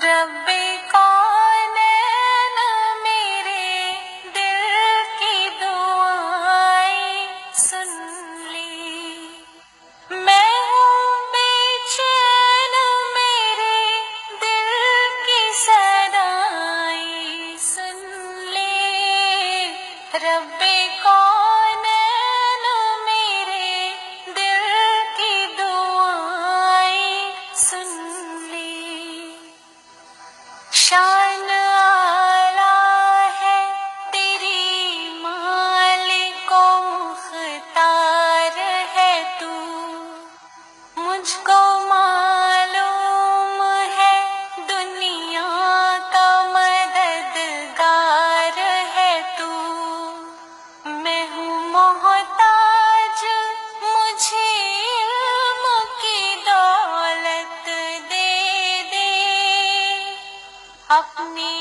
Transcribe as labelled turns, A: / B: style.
A: رب کونین میرے دل کی دعائیں سن لی، میں ہوں بے چین میرے دل کی صدائیں سن لی، رب کونین میرے دل کی دعائیں سن لی۔ شان اعلیٰ ہے تیری مالک و مختار ہے تو، مجھ کو معلوم ہے دنیا کا مددگار ہے تو، میں ہوں محتاج مجھے علم کی دولت دے دے، اپنی